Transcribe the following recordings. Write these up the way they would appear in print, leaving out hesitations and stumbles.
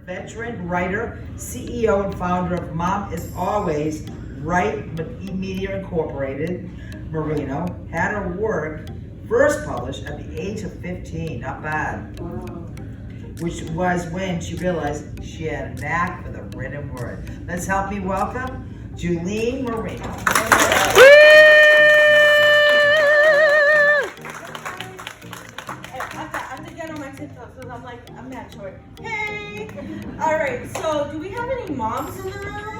veteran writer, CEO, and founder of Mom Is Always Right Media Incorporated, Marino, had her work first published at the age of 15, not bad. Which was when she realized she had a knack for the written word. Let's help me welcome Juleen Marino. I'm the get on my TikTok because I'm that short. Hey! Alright, so do we have any moms in the room?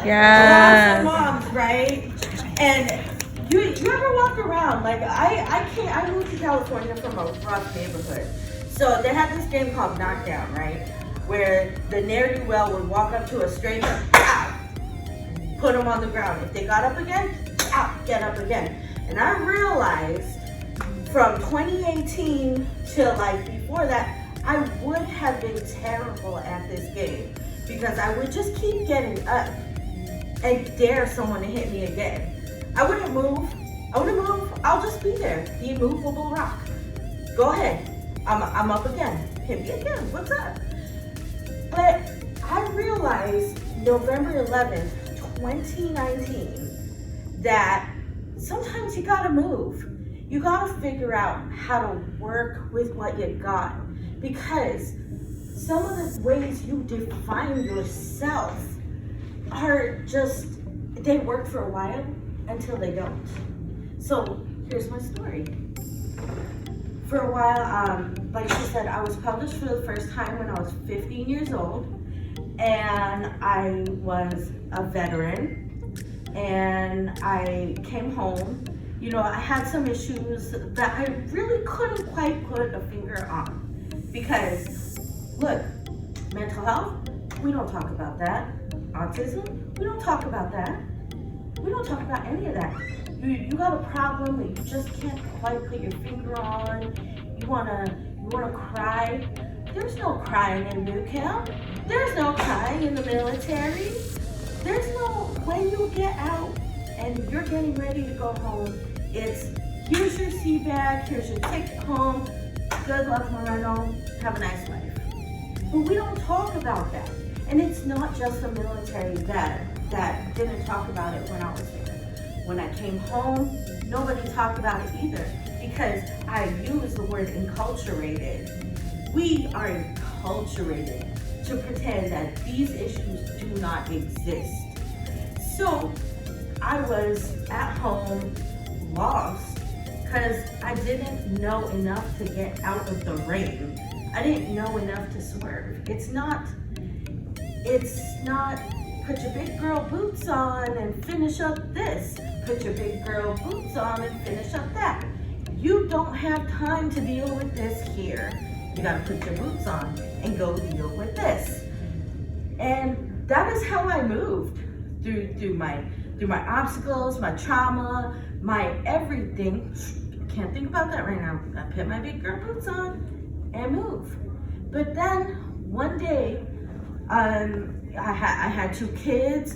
Yes. Moms, right? And you ever walk around, like I moved to California from a rough neighborhood. So they had this game called Knockdown, right? Where the ne'er-do-well would walk up to a stranger, pow, put them on the ground. If they got up again, pow, get up again. And I realized from 2018 till like before that, I would have been terrible at this game because I would just keep getting up and dare someone to hit me again. I wouldn't move. I'll just be there, the immovable rock. Go ahead. I'm up again. Hit me again. What's up? But I realized November 11th, 2019, that sometimes you gotta move. You gotta figure out how to work with what you got. Because some of the ways you define yourself are just, they work for a while until they don't. So here's my story. For a while, like she said, I was published for the first time when I was 15 years old, and I was a veteran, and I came home. You know, I had some issues that I really couldn't quite put a finger on, because look, mental health, we don't talk about that. Autism, we don't talk about that. We don't talk about any of that. You got a problem that you just can't quite put your finger on. You wanna cry. There's no crying in boot camp. There's no crying in the military. There's no, when you get out and you're getting ready to go home, it's here's your sea bag, here's your ticket home. Good luck, Moreno. Have a nice life. But we don't talk about that. And it's not just the military that didn't talk about it when I was there. When I came home, nobody talked about it either because I use the word enculturated. We are enculturated to pretend that these issues do not exist. So I was at home lost because I didn't know enough to get out of the rain. I didn't know enough to swerve. It's not put your big girl boots on and finish up this. Put your big girl boots on and finish up that. You don't have time to deal with this here. You gotta put your boots on and go deal with this. And that is how I moved through my obstacles, my trauma, my everything. Can't think about that right now. I put my big girl boots on and move. But then one day, I had 2 kids.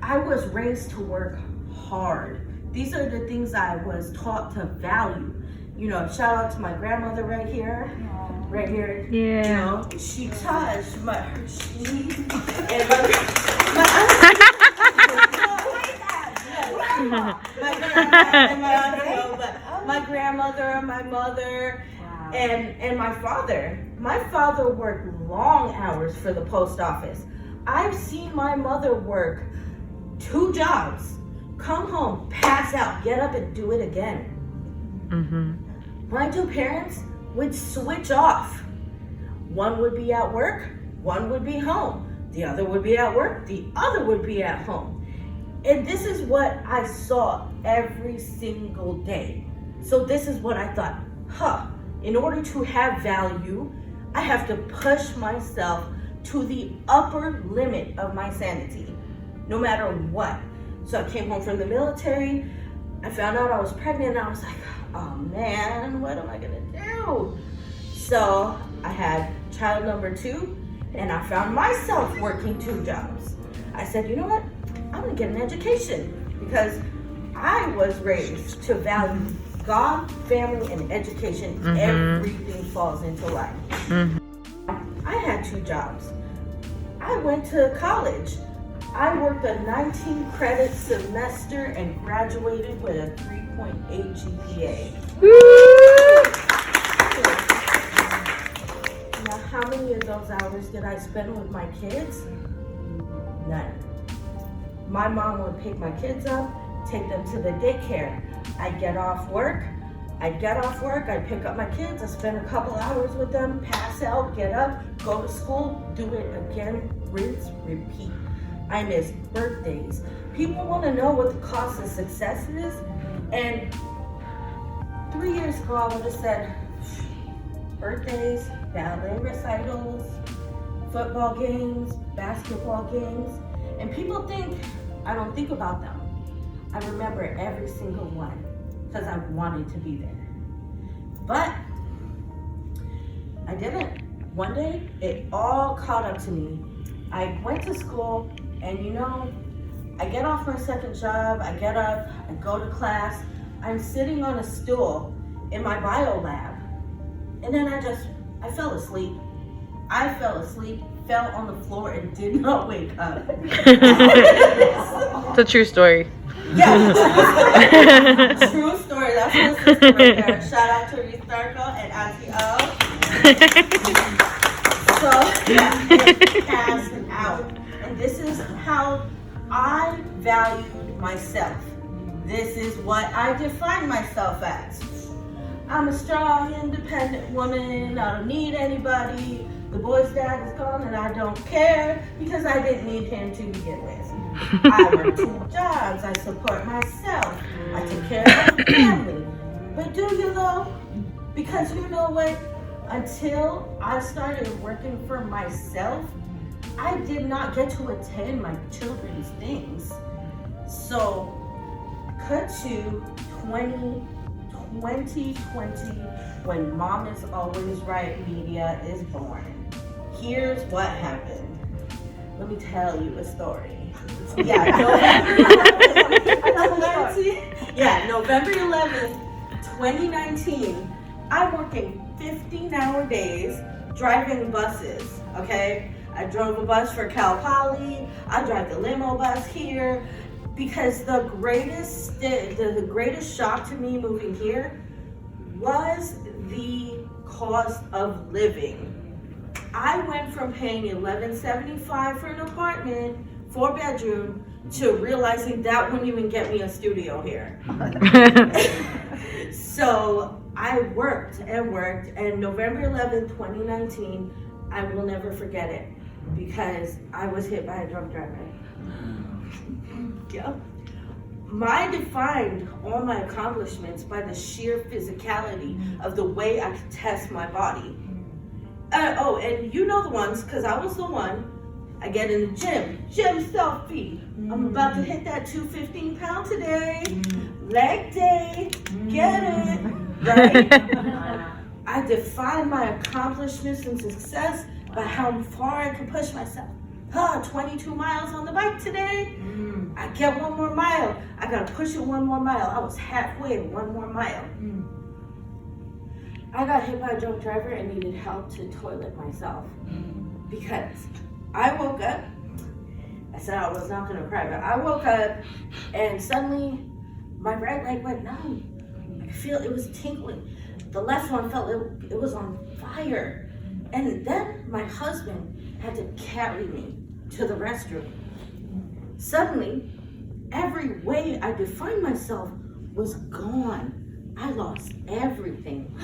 I was raised to work hard. These are the things I was taught to value. You know, shout out to my grandmother right here. Right here. Yeah. You know, she touched my knees and my grandmother, my mother, and my father. My father worked long hours for the post office. I've seen my mother work 2 jobs, come home, pass out, get up and do it again. My 2 parents would switch off. One would be at work, one would be home. The other would be at work, the other would be at home. And this is what I saw every single day. So this is what I thought, in order to have value, I have to push myself to the upper limit of my sanity, no matter what. So I came home from the military, I found out I was pregnant, and I was like, oh man, what am I gonna do? So I had child number 2, and I found myself working 2 jobs. I said, you know what? I'm gonna get an education because I was raised to value God, family, and education. Everything falls into line. I had 2 jobs. I went to college. I worked a 19 credit semester and graduated with a 3.8 GPA. Now, how many of those hours did I spend with my kids? None. My mom would pick my kids up, take them to the daycare. I'd get off work, I'd pick up my kids, I'd spend a couple hours with them, pass out, get up, go to school, do it again, rinse, repeat. I miss birthdays. People want to know what the cost of success is, and 3 years ago I would have said, birthdays, ballet recitals, football games, basketball games, and people think I don't think about them. I remember every single one because I wanted to be there. But I didn't. One day, it all caught up to me. I went to school, and I get off my second job, I get up, I go to class, I'm sitting on a stool in my bio lab, and then I fell asleep. Fell on the floor and did not wake up. It's a true story. Yeah, true story. That's my sister right there. Shout out to Reese Darko and Auntie O. So, passed out. And this is how I valued myself. This is what I define myself as. I'm a strong, independent woman. I don't need anybody. The boy's dad is gone and I don't care because I didn't need him to begin with. I work 2 jobs. I support myself. I take care of my family. But do you though? Because you know what? Until I started working for myself, I did not get to attend my children's things. So, cut to 2020, when Mom is Always Right Media is born. Here's what happened. Let me tell you a story. November 11th, 2019, I'm working 15-hour days driving buses, okay? I drove a bus for Cal Poly, I drive the limo bus here, because the greatest shock to me moving here was the cost of living. I went from paying $11.75 for an apartment, 4-bedroom, to realizing that wouldn't even get me a studio here. So I worked, and November 11th, 2019, I will never forget it because I was hit by a drunk driver. Yep. I defined all my accomplishments by the sheer physicality of the way I could test my body. And you know the ones, because I was the one. I get in the gym selfie. I'm about to hit that 215 pound today. Leg day, get it, right? I define my accomplishments and success by how far I can push myself. 22 miles on the bike today. I get 1 more mile. I gotta push it 1 more mile. I was halfway, 1 more mile. I got hit by a drunk driver and needed help to toilet myself because I woke up. I said I was not gonna cry, but I woke up and suddenly my right leg went numb. I could feel it was tingling. The left one felt it was on fire. And then my husband had to carry me to the restroom. Suddenly, every way I defined myself was gone. I lost everything.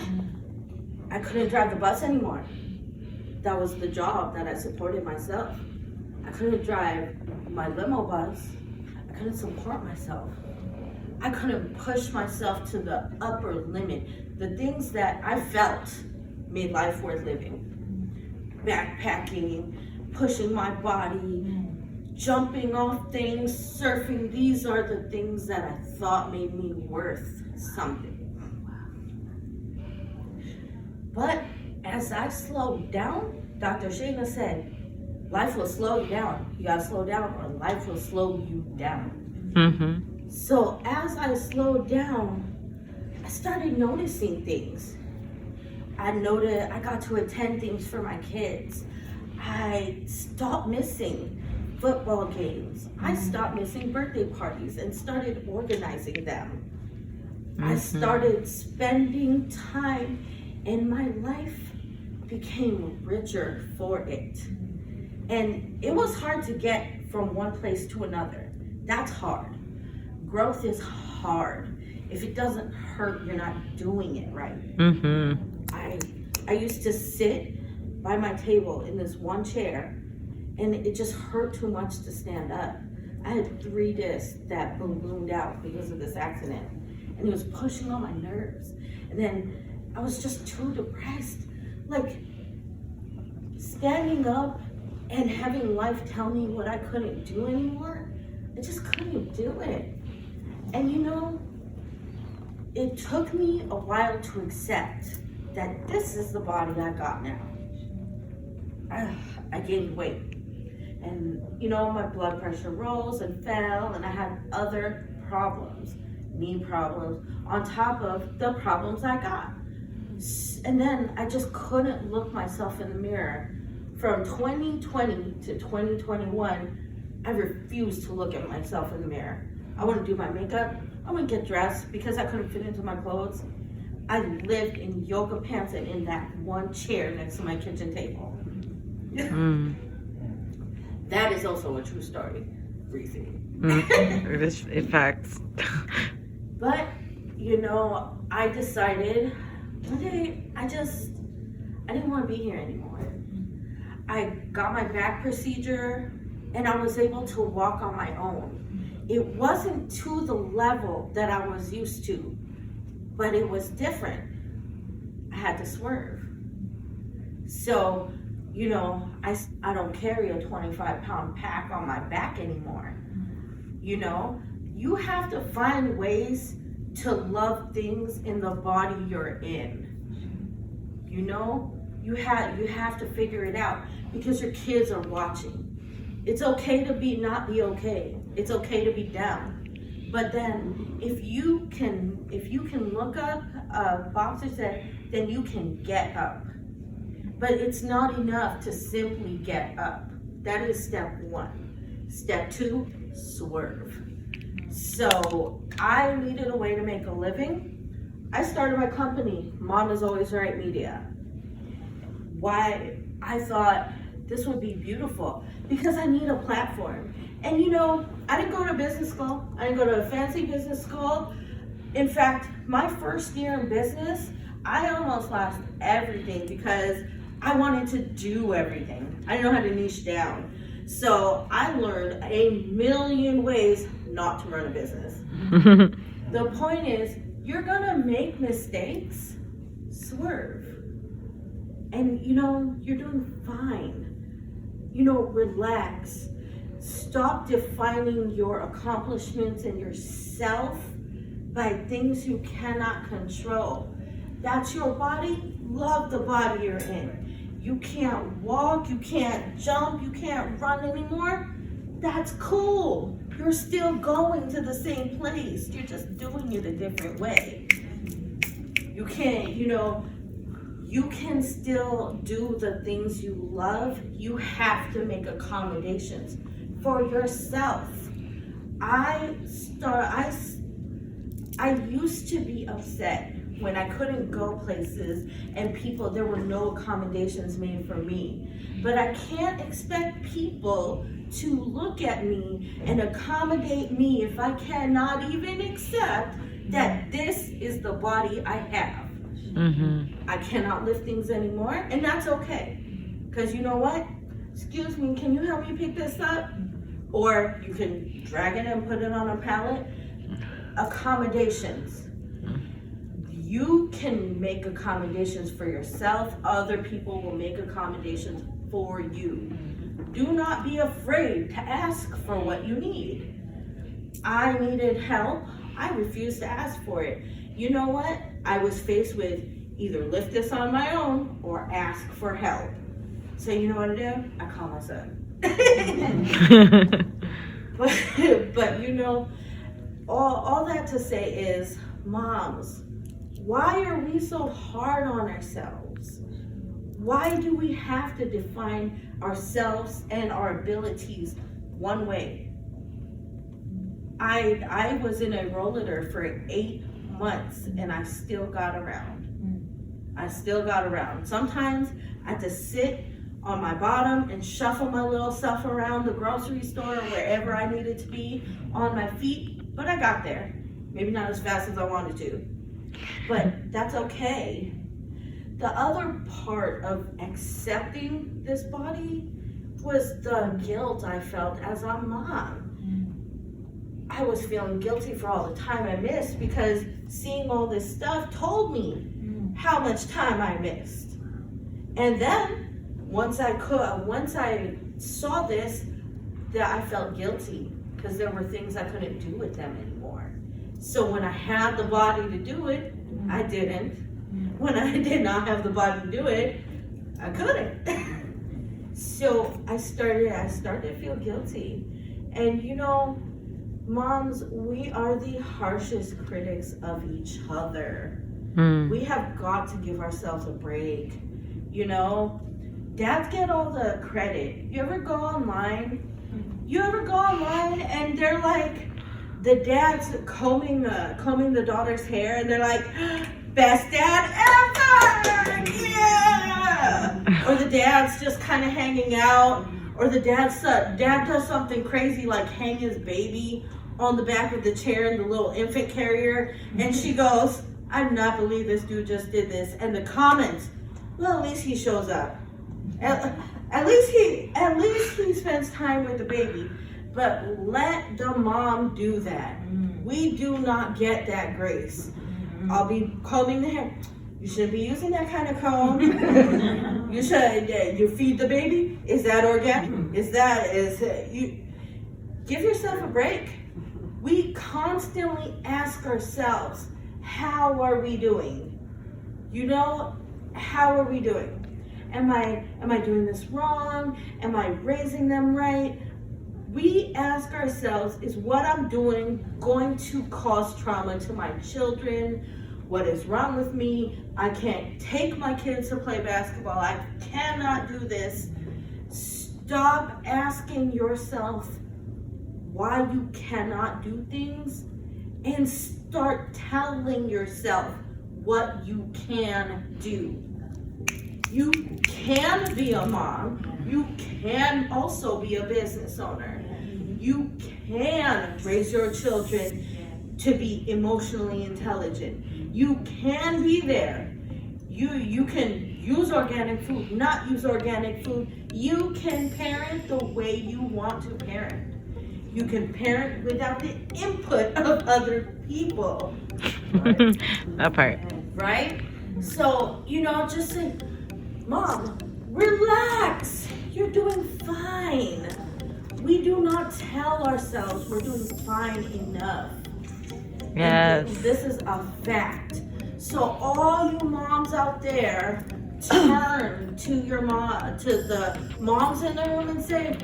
I couldn't drive the bus anymore. That was the job that I supported myself. I couldn't drive my limo bus. I couldn't support myself. I couldn't push myself to the upper limit. The things that I felt made life worth living. Backpacking, pushing my body, jumping off things, surfing. These are the things that I thought made me worth something. But as I slowed down, Dr. Shayna said, life will slow you down. You gotta slow down or life will slow you down. So as I slowed down, I started noticing things. I got to attend things for my kids. I stopped missing football games. I stopped missing birthday parties and started organizing them. I started spending time, and my life became richer for it. And it was hard to get from one place to another. That's hard. Growth is hard. If it doesn't hurt, you're not doing it right. I used to sit by my table in this one chair, and it just hurt too much to stand up. I had 3 discs that ballooned out because of this accident, and it was pushing on my nerves. And then I was just too depressed. Like, standing up and having life tell me what I couldn't do anymore, I just couldn't do it. And you know, it took me a while to accept that this is the body I got now. I gained weight. And you know, my blood pressure rose and fell, and I had other problems, knee problems, on top of the problems I got. And then I just couldn't look myself in the mirror. From 2020 to 2021, I refused to look at myself in the mirror. I wouldn't do my makeup. I wouldn't get dressed because I couldn't fit into my clothes. I lived in yoga pants and in that one chair next to my kitchen table. That is also a true story, Breezy. It is in fact. But, you know, I decided one day I didn't want to be here anymore. I got my back procedure and I was able to walk on my own. It wasn't to the level that I was used to, but it was different. I had to swerve. So, you know, I don't carry a 25-pound pack on my back anymore. You know, you have to find ways to love things in the body you're in. You know, you have to figure it out because your kids are watching. It's okay to not be okay. It's okay to be down. But then if you can look up a boxer set, then you can get up. But it's not enough to simply get up. That is step 1. Step 2, swerve. So I needed a way to make a living. I started my company, Mom is Always Right Media. Why? I thought this would be beautiful because I need a platform. And you know, I didn't go to business school. I didn't go to a fancy business school. In fact, my first year in business, I almost lost everything because I wanted to do everything. I didn't know how to niche down. So I learned a million ways not to run a business. The point is, you're gonna make mistakes, swerve. And you know, you're doing fine. You know, relax. Stop defining your accomplishments and yourself by things you cannot control. That's your body. Love the body you're in. You can't walk, you can't jump, you can't run anymore. That's cool. You're still going to the same place. You're just doing it a different way. You can't, you know, you can still do the things you love. You have to make accommodations for yourself. I used to be upset when I couldn't go places and there were no accommodations made for me. But I can't expect people to look at me and accommodate me if I cannot even accept that this is the body I have. I cannot lift things anymore, and that's okay. Because you know what? Excuse me, can you help me pick this up? Or you can drag it and put it on a pallet. Accommodations. You can make accommodations for yourself. Other people will make accommodations for you. Do not be afraid to ask for what you need. I needed help. I refused to ask for it. You know what? I was faced with either lift this on my own or ask for help. So you know what I do? I call my son. but you know, all that to say is, moms, why are we so hard on ourselves? Why do we have to define ourselves and our abilities one way? I was in a rollator for 8 months and I still got around. Sometimes I had to sit on my bottom and shuffle my little stuff around the grocery store or wherever I needed to be on my feet, but I got there. Maybe not as fast as I wanted to, but that's okay. The other part of accepting this body was the guilt I felt as a mom. I was feeling guilty for all the time I missed because seeing all this stuff told me how much time I missed. And then once I saw this, that I felt guilty because there were things I couldn't do with them anymore. So when I had the body to do it, I didn't. When I did not have the body to do it, I couldn't. So I started to feel guilty. And you know, moms, we are the harshest critics of each other. We have got to give ourselves a break. You know, dads get all the credit. You ever go online and they're like, the dad's combing the daughter's hair and they're like, best dad ever! Yeah! Or the dad's just kind of hanging out, or the dad does something crazy like hang his baby on the back of the chair in the little infant carrier, and she goes, I do not believe this dude just did this. And the comments, well, at least he shows up. At least he spends time with the baby. But let the mom do that. We do not get that grace. I'll be combing the hair. You shouldn't be using that kind of comb. You feed the baby? Is that organic? You give yourself a break. We constantly ask ourselves, how are we doing? You know, how are we doing? Am I doing this wrong? Am I raising them right? We ask ourselves, is what I'm doing going to cause trauma to my children? What is wrong with me? I can't take my kids to play basketball. I cannot do this. Stop asking yourself why you cannot do things and start telling yourself what you can do. You can be a mom. You can also be a business owner. You can raise your children to be emotionally intelligent. You can be there. You can use organic food, not use organic food. You can parent the way you want to parent. You can parent without the input of other people. Right? That part. Right? So, you know, just say, Mom, relax. You're doing fine. We do not tell ourselves we're doing fine enough. Yes. And this is a fact. So all you moms out there, turn to the moms in the room and say,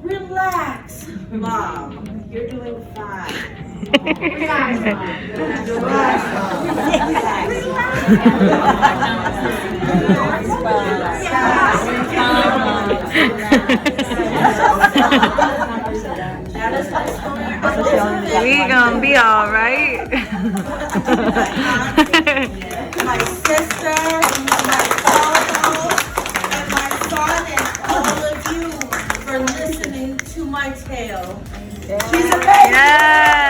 relax, Mom. You're doing fine. Relax, Mom. Relax, That is my story. We gonna be all right. My sister, my father, and my son, and all of you for listening to my tale. She's amazing. Yes.